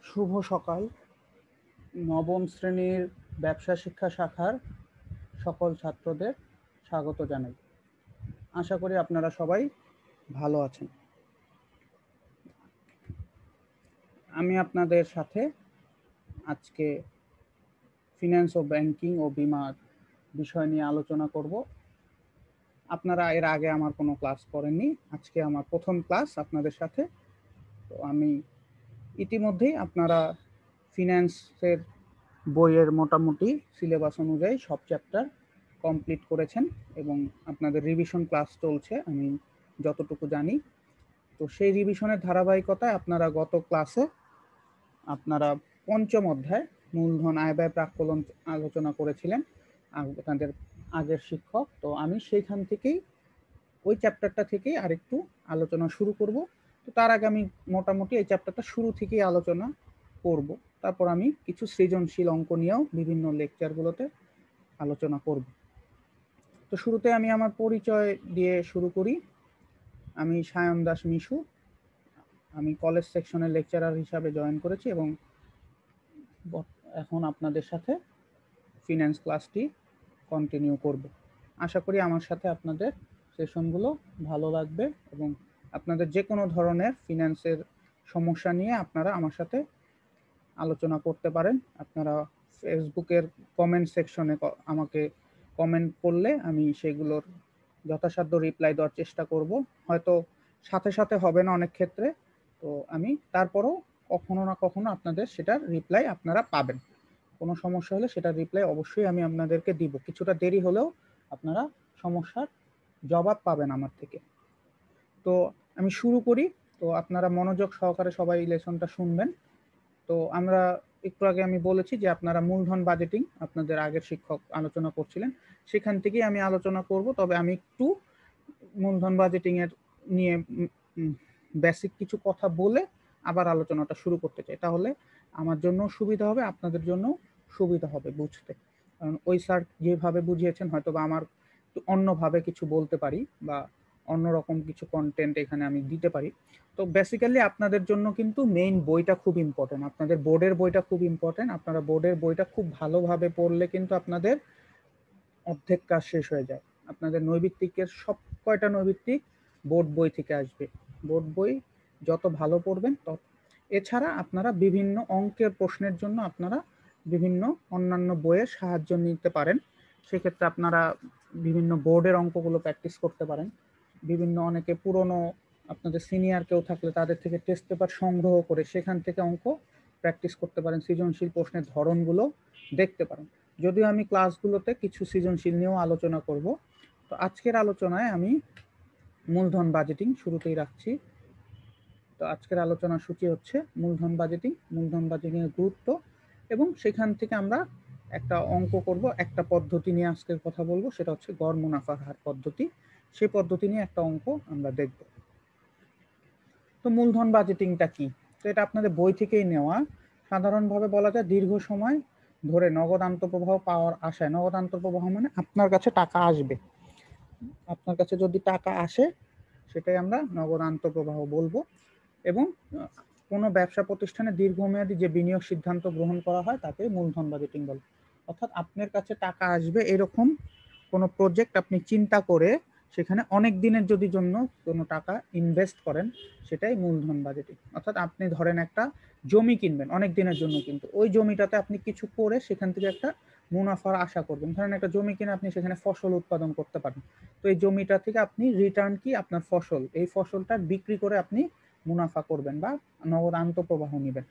শুভ সকাল। নবম শ্রেণীর ব্যবসা শিক্ষা শাখার সকল ছাত্রদের স্বাগত জানাই। আশা করি আপনারা সবাই ভালো আছেন। আমি আপনাদের সাথে আজকে ফিন্যান্স ও ব্যাংকিং ও বীমার বিষয় নিয়ে আলোচনা করব। আপনারা এর আগে আমার কোনো ক্লাস করেননি, আজকে আমার প্রথম ক্লাস আপনাদের সাথে। তো আমি ইতিমধ্যেই আপনারা ফিন্যান্সের বইয়ের মোটামুটি সিলেবাস অনুযায়ী সব চ্যাপ্টার কমপ্লিট করেছেন এবং আপনাদের রিভিশন ক্লাস চলছে আমি যতটুকু জানি। তো সেই রিভিশনের ধারাবাহিকতায় আপনারা গত ক্লাসে আপনারা পঞ্চম অধ্যায় মূলধন আয় ব্যয় প্রাক্কলন আলোচনা করেছিলেন আপনাদের আগের শিক্ষক। তো আমি সেইখান থেকেই ওই চ্যাপ্টারটা থেকেই আরেকটু আলোচনা শুরু করব। তো তার আগে আমি মোটামুটি এই চ্যাপ্টারটা শুরু থেকেই আলোচনা করব। তারপর আমি কিছু সৃজনশীল অঙ্ক নিয়েও বিভিন্ন লেকচারগুলোতে আলোচনা করব। তো শুরুতে আমি আমার পরিচয় দিয়ে শুরু করি। আমি সায়ন দাস মিশু। আমি কলেজ সেকশনের লেকচারার হিসাবে জয়েন করেছি এবং এখন আপনাদের সাথে ফিন্যান্স ক্লাসটি কন্টিনিউ করব। আশা করি আমার সাথে আপনাদের সেশনগুলো ভালো লাগবে এবং আপনাদের যে কোনো ধরনের ফিন্যান্সের সমস্যা নিয়ে আপনারা আমার সাথে আলোচনা করতে পারেন। আপনারা ফেসবুকের কমেন্ট সেকশনে আমাকে কমেন্ট করলে আমি সেগুলোর যথাসাধ্য রিপ্লাই দেওয়ার চেষ্টা করব। হয়তো সাথে সাথে হবে না অনেক ক্ষেত্রে, তো আমি তারপরেও কখনো না কখনো আপনাদের সেটার রিপ্লাই আপনারা পাবেন। কোনো সমস্যা হলে সেটার রিপ্লাই অবশ্যই আমি আপনাদেরকে দিব। কিছুটা দেরি হলেও আপনারা সমস্যার জবাব পাবেন আমার থেকে। তো আমি শুরু করি। তো আপনারা মনোযোগ সহকারে সবাই লেসনটা শুনবেন। তো আমরা একটু আগে আমি বলেছি যে আপনারা মূলধন বাজেটিং আপনাদের আগের শিক্ষক আলোচনা করছিলেন, সেখান থেকেই আমি আলোচনা করব। তবে আমি একটু মূলধন বাজেটিং এর নিয়ে বেসিক কিছু কথা বলে আবার আলোচনাটা শুরু করতে চাই। তাহলে আমার জন্য সুবিধা হবে, আপনাদের জন্য সুবিধা হবে বুঝতে। কারণ ওই স্যার যেভাবে বুঝিয়েছেন হয়তো বা আমার অন্যভাবে কিছু বলতে পারি বা অন্যরকম কিছু কন্টেন্ট এখানে আমি দিতে পারি। তো বেসিক্যালি আপনাদের জন্য কিন্তু মেইন বইটা খুব ইম্পর্টেন্ট, আপনাদের বোর্ডের বইটা খুব ইম্পর্টেন্ট। আপনারা বোর্ডের বইটা খুব ভালোভাবে পড়লে কিন্তু আপনাদের অর্ধেক কাজ শেষ হয়ে যায়। আপনাদের নৈবিত্তিকের সব কয়টা নৈবিত্তিক বোর্ড বই থেকে আসবে। বোর্ড বই যত ভালো পড়বেন তত। এছাড়া আপনারা বিভিন্ন অঙ্কের প্রশ্নের জন্য আপনারা বিভিন্ন অন্যান্য বইয়ের সাহায্য নিতে পারেন। সেক্ষেত্রে আপনারা বিভিন্ন বোর্ডের অঙ্কগুলো প্র্যাকটিস করতে পারেন। বিভিন্ন অনেকে পুরনো আপনাদের সিনিয়র কেউ থাকলে তাদের থেকে টেস্ট পেপার সংগ্রহ করে সেখান থেকে অঙ্ক প্র্যাকটিস করতে পারেন। সৃজনশীল প্রশ্নের ধরনগুলো দেখতে পারেন। যদিও আমি ক্লাসগুলোতে কিছু সৃজনশীল নিয়েও আলোচনা করব। তো আজকের আলোচনায় আমি মূলধন বাজেটিং শুরুতেই রাখছি। তো আজকের আলোচনার সূচি হচ্ছে মূলধন বাজেটিং, মূলধন বাজেটিং এর গুরুত্ব, এবং সেখান থেকে আমরা একটা অঙ্ক করব। একটা পদ্ধতি নিয়ে আজকের কথা বলবো, সেটা হচ্ছে গড় মুনাফার হার পদ্ধতি। সেই পদ্ধতি নিয়ে একটা অঙ্ক আমরা দেখব। তো মূলধন বাজেটিংটা কি? তো এটা আপনাদের বই থেকেই নেওয়া। সাধারণভাবে বলা যায় দীর্ঘ সময় ধরে নগদ আন্তঃপ্রবাহ পাওয়ার আশায়, নগদ আন্তঃপ্রবাহ মানে আপনার কাছে টাকা আসবে, আপনার কাছে যদি টাকা আসে সেটাই আমরা নগদ আন্তঃপ্রবাহ বলবো। এবং কোনো ব্যবসা প্রতিষ্ঠানে দীর্ঘমেয়াদী যে বিনিয়োগ সিদ্ধান্ত গ্রহণ করা হয় তাকে মূলধন বাজেটিং বলে। অর্থাৎ আপনার কাছে টাকা আসবে এরকম কোনো প্রজেক্ট আপনি চিন্তা করে সেখানে অনেক দিনের যদি জন্য কোনো টাকা ইনভেস্ট করেন, সেটাই মূলধন বাজেটিং। অর্থাৎ আপনি ধরেন একটা জমি কিনবেন অনেক দিনের জন্য, কিন্তু ওই জমিটাতে আপনি কিছু করে সেখান থেকে একটা মুনাফার আশা করবেন। ধরেন একটা জমি কিনে আপনি সেখানে ফসল উৎপাদন করতে পারেন। তো এই জমিটা থেকে আপনি রিটার্ন কি আপনার ফসল, এই ফসলটা বিক্রি করে আপনি মুনাফা করবেন বা নগদ আন্তঃপ্রবাহ নেবেন।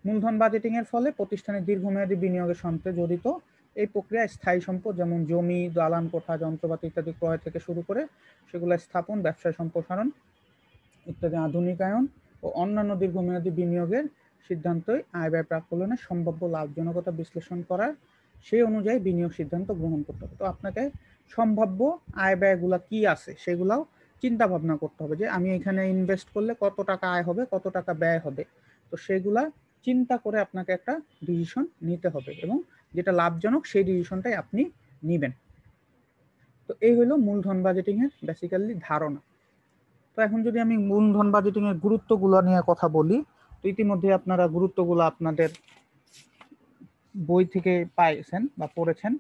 মূলধন বাজেটিং এর ফলে প্রতিষ্ঠানের দীর্ঘমেয়াদী বিনিয়োগের সঙ্গে জড়িত এই প্রক্রিয়া স্থায়ী সম্পদ যেমন জমি, দালান কোঠা, যন্ত্রপাতি ইত্যাদি ক্রয় থেকে শুরু করে সেগুলো স্থাপন, ব্যবসায় সম্প্রসারণ ইত্যাদি আধুনিকায়ন ও অন্যান্য দীর্ঘমেয়াদী বিনিয়োগের সিদ্ধান্তই আয় ব্যয় প্রাক্কলনের সম্ভাব্য লাভজনকতা বিশ্লেষণ করার সেই অনুযায়ী বিনিয়োগ সিদ্ধান্ত গ্রহণ করতে হবে। তো আপনাকে সম্ভাব্য আয় ব্যয়গুলো কি আছে সেগুলাও চিন্তা ভাবনা করতে হবে, যে আমি এখানে ইনভেস্ট করলে কত টাকা আয় হবে, কত টাকা ব্যয় হবে। তো সেগুলা চিন্তা করে আপনাকে একটা ডিসিশন নিতে হবে এবং যেটা লাভজনক সেই ডিসিশনটাই আপনি নেবেন। তো এই হলো মূলধন বাজেটিং এর বেসিক্যালি ধারণা। তো এখন যদি আমি মূলধন বাজেটিং এর গুরুত্বগুলো নিয়ে কথা বলি, তো ইতিমধ্যে আপনারা গুরুত্বগুলো আপনাদের বই থেকে পাইছেন বা পড়েছেন,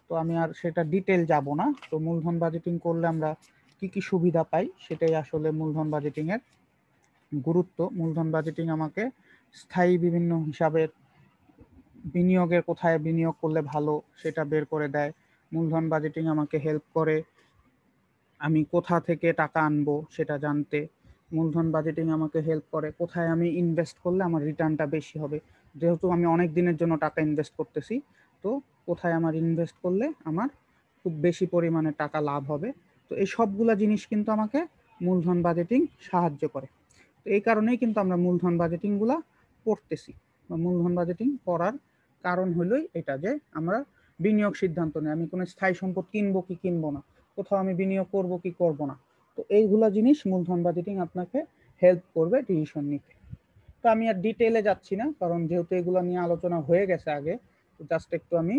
তো আমি আর সেটা ডিটেল যাব না। তো মূলধন বাজেটিং করলে আমরা কি কি সুবিধা পাই সেটাই আসলে মূলধন বাজেটিং এর গুরুত্ব। মূলধন বাজেটিং আমাকে স্থায়ী বিভিন্ন হিসাবের বিনিয়োগের কোথায় বিনিয়োগ করলে ভালো সেটা বের করে দেয়। মূলধন বাজেটিং আমাকে হেল্প করে আমি কোথা থেকে টাকা আনবো সেটা জানতে। মূলধন বাজেটিং আমাকে হেল্প করে কোথায় আমি ইনভেস্ট করলে আমার রিটার্নটা বেশি হবে, যেহেতু আমি অনেক দিনের জন্য টাকা ইনভেস্ট করতেছি। তো কোথায় আমার ইনভেস্ট করলে আমার খুব বেশি পরিমাণে টাকা লাভ হবে। তো এই সবগুলা জিনিস কিন্তু আমাকে মূলধন বাজেটিং সাহায্য করে। তো এই কারণেই কিন্তু আমরা মূলধন বাজেটিংগুলা পড়তেছি বা মূলধন বাজেটিং করার কারণ হলোই এটা যে আমরা বিনিয়োগ সিদ্ধান্ত নেই আমি কোনো স্থায়ী সম্পদ কিনবো কি কিনবো না, কোথাও আমি বিনিয়োগ করব কি করব না। তো এইগুলা জিনিস মূলধন বাজেটিং আপনাকে হেল্প করবে ডিসিশন নিতে। তো আমি আর ডিটেইলে যাচ্ছি না, কারণ যেহেতু এগুলো নিয়ে আলোচনা হয়ে গেছে আগে, তো জাস্ট একটু আমি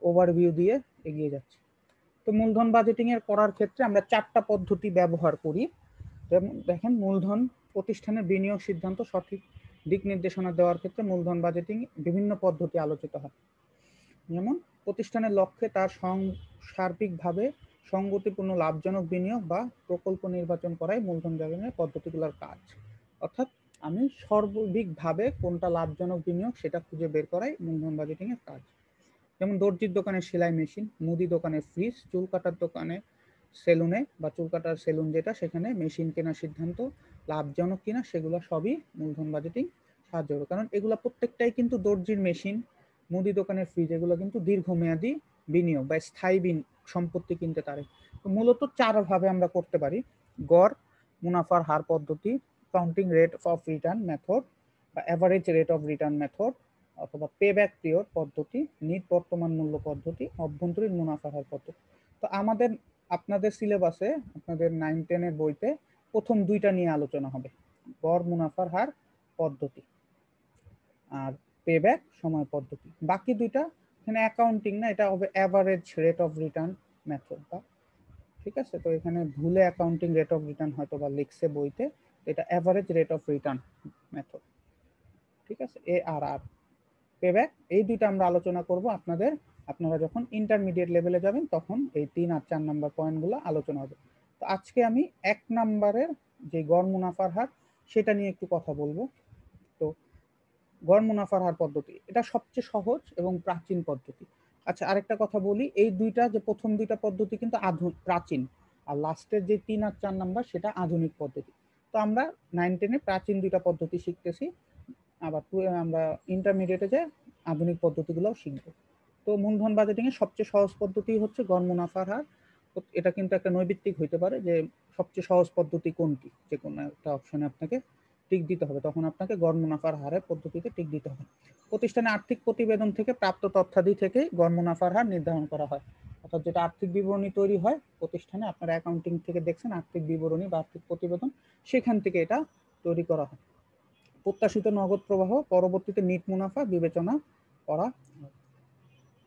ওভারভিউ দিয়ে এগিয়ে যাচ্ছি। তো মূলধন বাজেটিং এর করার ক্ষেত্রে আমরা 4টা পদ্ধতি ব্যবহার করি। যেমন দেখেন, মূলধন প্রতিষ্ঠানের বিনিয়োগ সিদ্ধান্ত সঠিক দিক নির্দেশনা দেওয়ার ক্ষেত্রে মূলধন বাজেটিং বিভিন্ন পদ্ধতি আলোচিত হয়। যেমন প্রতিষ্ঠানের লক্ষ্যে তার সার্বিকভাবে সঙ্গতিপূর্ণ লাভজনক বিনিয়োগ বা প্রকল্প নির্বাচন করাই মূলধন বাজেটিংয়ের পদ্ধতিগুলোর কাজ। অর্থাৎ আমি সর্বাধিকভাবে কোনটা লাভজনক বিনিয়োগ সেটা খুঁজে বের করাই মূলধন বাজেটিং এর কাজ। যেমন দর্জির দোকানে সেলাই মেশিন, মুদি দোকানে ফ্রিজ, চুল কাটার দোকানে সেলুনে বা চুল কাটার সেলুন যেটা, সেখানে মেশিন কেনার সিদ্ধান্ত লাভজনক কিনা সেগুলো সবই মূলধন বাজেটিং সাহায্য করবে। কারণ এগুলো প্রত্যেকটাই কিন্তু দর্জির মেশিন, মুদি দোকানের ফ্রিজ, এগুলো কিন্তু দীর্ঘমেয়াদী বিনিয়োগ বা স্থায়ী সম্পত্তি কিনতে পারে। তো মূলত 4 ভাবে আমরা করতে পারি: গড় মুনাফার হার পদ্ধতি, counting rate of return method বা average rate of return method, অথবা পেব্যাক পিরিয়ড পদ্ধতি, নিট বর্তমান মূল্য পদ্ধতি, অভ্যন্তরীণ মুনাফা হার পদ্ধতি। তো আপনাদের সিলেবাসে আপনাদের 9-10 এর বইতে প্রথম 2টা নিয়ে আলোচনা হবে, গড় মুনাফার হার পদ্ধতি আর পেব্যাক সময় পদ্ধতি। বাকি 2টা এখানে অ্যাকাউন্টিং না, এটা হবে average rate of return method. ঠিক আছে, তো এখানে ভুলে অ্যাকাউন্টিং রেট অফ রিটার্ন হয়তো বা লিখছে বইতে, এটা average rate of return method. ঠিক আছে, ARR পেব্যাক, এই 2টা আমরা আলোচনা করব আপনারা যখন ইন্টারমিডিয়েট লেভেলে যাবেন তখন এই 3 আর 4 নাম্বার পয়েন্টগুলো আলোচনা হবে। তো আজকে আমি 1 নাম্বারের যে গড় মুনাফার হার সেটা নিয়ে একটু কথা বলবো। তো গড় মুনাফার হার পদ্ধতি এটা সবচেয়ে সহজ এবং প্রাচীন পদ্ধতি। আচ্ছা, আরেকটা কথা বলি, এই 2টা যে প্রথম 2টা পদ্ধতি কিন্তু প্রাচীন, আর লাস্টের যে 3 আর 4 নাম্বার সেটা আধুনিক পদ্ধতি। তো আমরা 9-10 এ প্রাচীন 2টা পদ্ধতি শিখতেছি, আবার আমরা ইন্টারমিডিয়েটে যে আধুনিক পদ্ধতিগুলো শিখবো। তো মূলধন বাজেটিং এর সবচেয়ে সহজ পদ্ধতি হচ্ছে গড় মুনাফার হার। এটা কিন্তু একটা নৈবিত্তিক হইতে পারে যে সবচেয়ে সহজ পদ্ধতি কোনটি, যে কোনো একটা অপশনে আপনাকে টিক দিতে হবে, তখন আপনাকে গড় মুনাফার হারের পদ্ধতিতে টিক দিতে হবে। প্রতিষ্ঠানে আর্থিক প্রতিবেদন থেকে প্রাপ্ত তথ্যাদি থেকে গড় মুনাফার হার নির্ধারণ করা হয়। অর্থাৎ যেটা আর্থিক বিবরণী তৈরি হয় প্রতিষ্ঠানে, আপনারা অ্যাকাউন্টিং থেকে দেখছেন আর্থিক বিবরণী বা আর্থিক প্রতিবেদন, সেখান থেকে এটা তৈরি করা হয়। প্রত্যাশিত নগদ প্রবাহ পরবর্তীতে নিট মুনাফা বিবেচনা করা।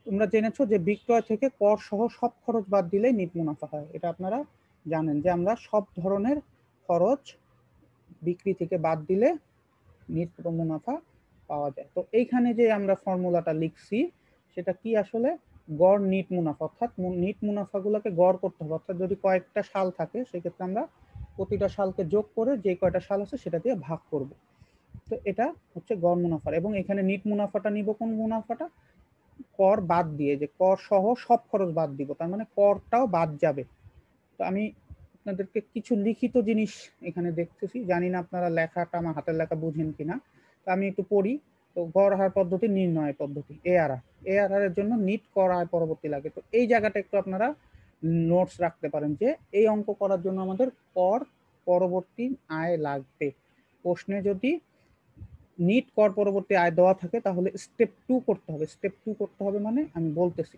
তোমরা জেনেছো যে বিক্রয় থেকে কর সহ সব খরচ বাদ দিলেই নিট মুনাফা হয়। এটা আপনারা জানেন যে আমরা সব ধরনের খরচ বিক্রি থেকে বাদ দিলে নিট মুনাফা পাওয়া যায়। তো এইখানে যে আমরা ফর্মুলাটা লিখছি সেটা কি আসলে গড় নিট মুনাফা, অর্থাৎ নিট মুনাফাগুলোকে গড় করতে হবে। অর্থাৎ যদি কয়েকটা সাল থাকে সেক্ষেত্রে আমরা প্রতিটা সালকে যোগ করে যে কয়টা সাল আছে সেটা দিয়ে ভাগ করব। তো এটা হচ্ছে গড় মুনাফা, এবং এখানে নিট মুনাফাটা নিব কোন মুনাফাটা, কর বাদ দিয়ে, যে কর সহ সব খরচ বাদ দিব, তার মানে করটাও বাদ যাবে। তো আমি আপনাদেরকে কিছু লিখিত জিনিস এখানে দেখতেছি, জানি না আপনারা লেখাটা আমার হাতের লেখা বুঝেন কিনা। তো আমি একটু পড়ি। তো গড় হার পদ্ধতি, নির্ণয় পদ্ধতি, এআরআর এর জন্য নিট কর আয় পরবর্তী লাগে। তো এই জায়গাটা একটু আপনারা নোটস রাখতে পারেন যে এই অঙ্ক করার জন্য আমাদের কর পরবর্তী আয় লাগবে। প্রশ্নে যদি নিট কর পরবর্তী আয় দেওয়া থাকে তাহলে স্টেপ 2 করতে হবে। স্টেপ 2 করতে হবে মানে আমি বলতেছি।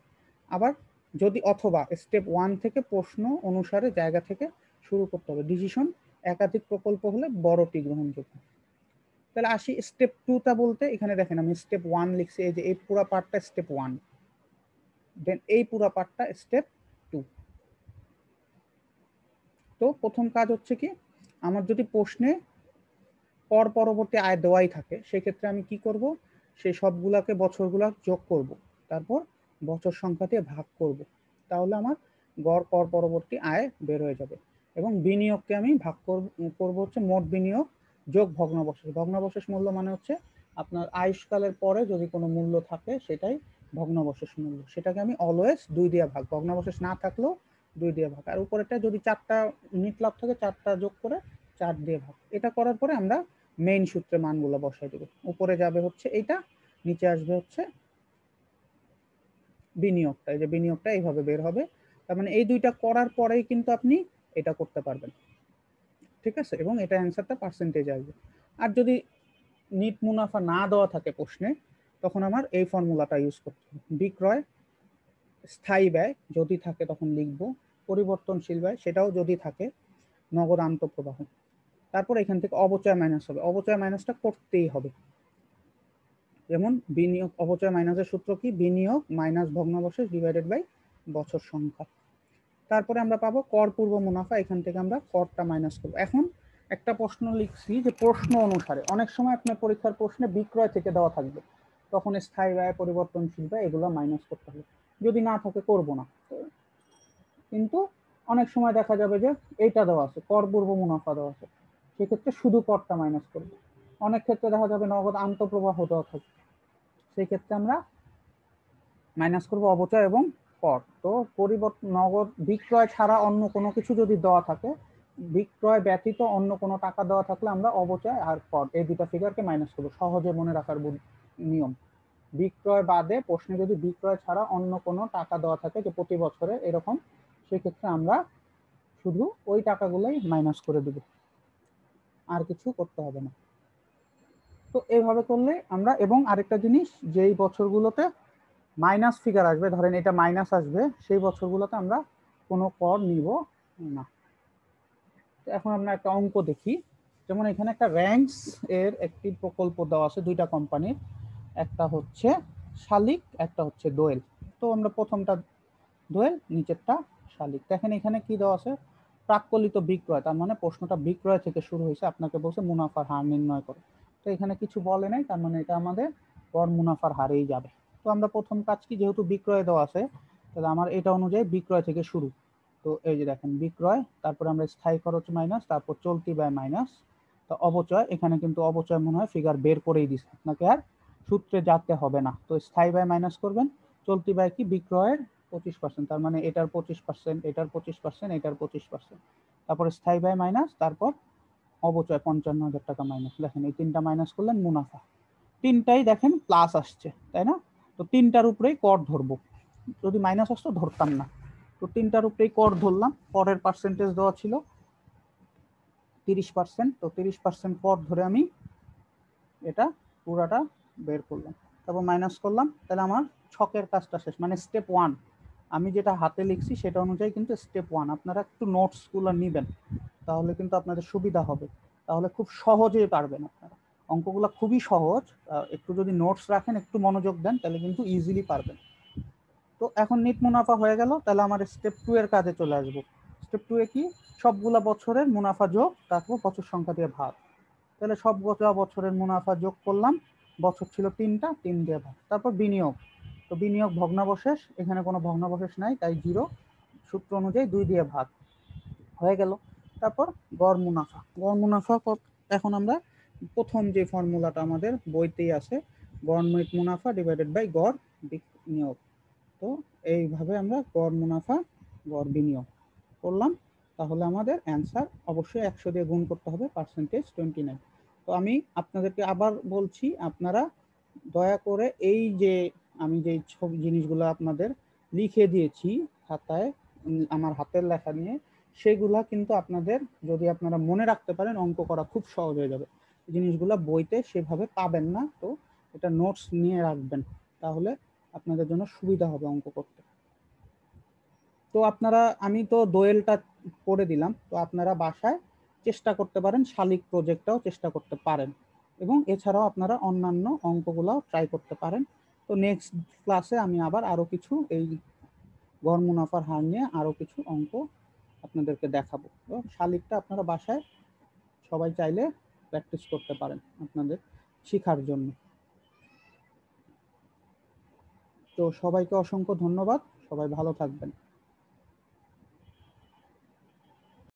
আবার যদি অথবা স্টেপ 1 থেকে প্রশ্ন অনুসারে জায়গা থেকে শুরু করতে হবে। ডিসিশন একাধিক প্রকল্প হলে বড়টি গ্রহণযোগ্য। তাহলে আসি স্টেপ 2টা বলতে। এখানে দেখেন আমি স্টেপ 1 লিখছি, এই যে এই পুরো পার্টটা স্টেপ 1, দেন এই পুরো পার্টটা স্টেপ 2। তো প্রথম কাজ হচ্ছে কি, আমার যদি প্রশ্নে কর পরবর্তী আয় দেওয়াই থাকে, সেক্ষেত্রে আমি কি করব, সেই সবগুলাকে বছরগুলা যোগ করব, তারপর বছর সংখ্যা দিয়ে ভাগ করব, তাহলে আমার গড় কর পরবর্তী আয় বের হয়ে যাবে। এবং বিনিয়োগকে আমি ভাগ করব হচ্ছে মোট বিনিয়োগ যোগ ভগ্নাবশেষ। ভগ্নাবশেষ মূল্য মানে হচ্ছে আপনার আয়ুষ্কালের পরে যদি কোনো মূল্য থাকে সেটাই ভগ্নাবশেষ মূল্য, সেটাকে আমি অলওয়েজ 2 দিয়ে ভাগ, ভগ্নাবশেষ না থাকলেও 2 দিয়ে ভাগ, আর উপরেরটা যদি 4টা ইউনিট লাভ থাকে 4টা যোগ করে 4 দিয়ে ভাগ। এটা করার পরে আমরা মেইন সূত্রে মানগুলো বসাই দেব, উপরে যাবে হচ্ছে এইটা, নিচে আসবে হচ্ছে বিনিয়োগটা, এই যে বিনিয়োগটা এইভাবে বের হবে। তার মানে এই দুইটা করার পরেই কিন্তু আপনি এটা করতে পারবেন, ঠিক আছে, এবং এটা অ্যান্সারটা পার্সেন্টেজ আসবে। আর যদি নিট মুনাফা না দেওয়া থাকে প্রশ্নে, তখন আমার এই ফর্মুলাটা ইউজ করতে হবে। বিক্রয় স্থায়ী ব্যয় যদি থাকে তখন লিখব, পরিবর্তনশীল ব্যয় সেটাও যদি থাকে, নগদ আন্তঃপ্রবাহ, তারপর এখান থেকে অবচয় মাইনাস হবে, অবচয় মাইনাসটা করতেই হবে। যেমন বিনিয়োগ অবচয় মাইনাসের সূত্র কি, বিনিয়োগ মাইনাস ভগ্নাবশেষ ডিভাইডেড বাই বছর সংখ্যা। তারপরে আমরা পাবো কর পূর্ব মুনাফা, এখান থেকে আমরা করটা মাইনাস করবো। এখন একটা প্রশ্ন লিখছি যে প্রশ্ন অনুসারে, অনেক সময় আপনার পরীক্ষার প্রশ্নে বিক্রয় থেকে দেওয়া থাকবে, তখন স্থায়ী ব্যয় পরিবর্তনশীল ব্যয় এগুলো মাইনাস করতে হবে, যদি না থাকে করব না। কিন্তু অনেক সময় দেখা যাবে যে এইটা দেওয়া আছে, কর পূর্ব মুনাফা দেওয়া আছে, সেক্ষেত্রে শুধু করটা মাইনাস করবো। অনেক ক্ষেত্রে দেখা যাবে নগদ আন্তঃপ্রবাহ দেওয়া থাকবে, সেই ক্ষেত্রে আমরা মাইনাস করব অবচয় এবং কর। তো পরিবর্তন নগদ বিক্রয় ছাড়া অন্য কোনো কিছু যদি দেওয়া থাকে, বিক্রয় ব্যতীত অন্য কোনো টাকা দেওয়া থাকলে আমরা অবচয় আর কর এই দুটো ফিগারকে মাইনাস করবো, সহজে মনে রাখার নিয়ম। বিক্রয় বাদে প্রশ্নে যদি বিক্রয় ছাড়া অন্য কোনো টাকা দেওয়া থাকে যে প্রতি বছরে এরকম, সেক্ষেত্রে আমরা শুধু ওই টাকাগুলোই মাইনাস করে দেব, আর কিছু করতে হবে না। তো এইভাবে করলে আমরা, এবং আরেকটা জিনিস, যেই বছরগুলোতে মাইনাস ফিগার আসবে, ধরেন এটা মাইনাস আসবে, সেই বছরগুলোতে আমরা কোনো কর নিব না। এখন আমরা একটা অঙ্ক দেখি, যেমন এখানে একটা র্যাঙ্কস এর একটি প্রকল্প দেওয়া আছে দুইটা কোম্পানির, একটা হচ্ছে শালিক, একটা হচ্ছে দোয়েল। তো আমরা প্রথমটা দোয়েল, নিচেরটা শালিক। দেখেন এখানে কি দেওয়া আছে, প্রাক্কলিত বিক্রয়, তার মানে প্রশ্নটা বিক্রয় থেকে শুরু হয়েছে, আপনাকে বলছে মুনাফার হার নির্ণয় করো। তো এখানে কিছু বলে নাই, তার মানে এটা আমাদের গড় মুনাফার হারেই যাবে। তো আমরা প্রথম কাজ কি, যেহেতু বিক্রয় দেওয়া আছে, তাহলে আমার এটা অনুযায়ী বিক্রয় থেকে শুরু। তো এই যে দেখেন বিক্রয়, তারপরে আমরা স্থায়ী খরচ মাইনাস, তারপর চলতি ব্যয় মাইনাস, তো অবচয়, এখানে কিন্তু অবচয় মনে হয় ফিগার বের করেই দিচ্ছে, আপনাকে আর সূত্রে যেতে হবে না। তো স্থায়ী ব্যয় মাইনাস করবেন, চলতি ব্যয় কি, বিক্রয়ের 25%, তার মানে এটার 25%, এটার 25%, এটার 25%, তারপর স্থায়ী ব্যয় মাইনাস, তারপর অবচয় 55,000 টাকা মাইনাস। দেখেন এই তিনটা মাইনাস করলেন, মুনাফা তিনটাই দেখেন প্লাস আসছে, তাই না? তো তিনটার উপরেই কর ধরবো, যদি মাইনাস আসতো ধরতাম না। তো তিনটার উপরেই কর ধরলাম, করের পার্সেন্টেজ দেওয়া ছিল 30%, তো 30% কর ধরে আমি এটা পুরাটা বের করলাম, তারপর মাইনাস করলাম, তাহলে আমার ছকের কাজটা শেষ, মানে স্টেপ 1। আমি যেটা হাতে লিখছি সেটা অনুযায়ী কিন্তু স্টেপ 1, আপনারা একটু নোটসগুলো নেবেন, তাহলে কিন্তু আপনাদের সুবিধা হবে, তাহলে খুব সহজেই পারবেন আপনারা। অঙ্কগুলো খুবই সহজ, একটু যদি নোটস রাখেন, একটু মনোযোগ দেন, তাহলে কিন্তু ইজিলি পারবেন। তো এখন নিট মুনাফা হয়ে গেল, তাহলে আমার স্টেপ 2 এর কাজে চলে আসবো। স্টেপ 2 এ কি, সবগুলা বছরের মুনাফা যোগ, তারপর বছর সংখ্যা দিয়ে ভাগ। তাহলে সব বছরের মুনাফা যোগ করলাম, বছর ছিল 3টা, 3 দিয়ে ভাগ। তারপর বিনিয়োগ, তো বিনিয়োগ ভগ্নাবশেষ, এখানে কোনো ভগ্নাবশেষ নাই তাই 0, সূত্র অনুযায়ী 2 দিয়ে ভাগ হয়ে গেল। তারপর গড় মুনাফা, গড় মুনাফা এখন আমরা প্রথম যে ফর্মুলাটা আমাদের বইতেই আছে, গড় মুনাফা ডিভাইডেড বাই গড় বিনিয়োগ। তো এইভাবে আমরা গড় মুনাফা গড় বিনিয়োগ করলাম, তাহলে আমাদের অ্যান্সার অবশ্যই 100 দিয়ে গুণ করতে হবে, পার্সেন্টেজ 29। তো আমি আপনাদেরকে আবার বলছি, আপনারা দয়া করে এই যে আমি যে ছবি জিনিসগুলো আপনাদের লিখে দিয়েছি খাতায়, আমার হাতের লেখা নিয়ে, সেগুলা কিন্তু আপনাদের যদি আপনারা মনে রাখতে পারেন, অঙ্ক করা খুব সহজ হয়ে যাবে। জিনিসগুলো বইতে সেভাবে পাবেন না, তো এটা নোটস নিয়ে রাখবেন, তাহলে আপনাদের জন্য সুবিধা হবে অঙ্ক করতে। তো আপনারা, আমি তো দোয়েলটা করে দিলাম, তো আপনারা বাসায় চেষ্টা করতে পারেন, শালিক প্রজেক্টটাও চেষ্টা করতে পারেন, এবং এছাড়াও আপনারা অন্যান্য অঙ্কগুলোও ট্রাই করতে পারেন। তো নেক্সট ক্লাসে আমি আবার আরও কিছু এই গড় মুনাফার হার নিয়ে আরও কিছু অঙ্ক আপনাদেরকে দেখাবো। তো শালিকটা আপনারা বাসায় সবাই চাইলে প্র্যাকটিস করতে পারেন আপনাদের শেখার জন্য। তো সবাইকে অসংখ্য ধন্যবাদ, সবাই ভালো থাকবেন।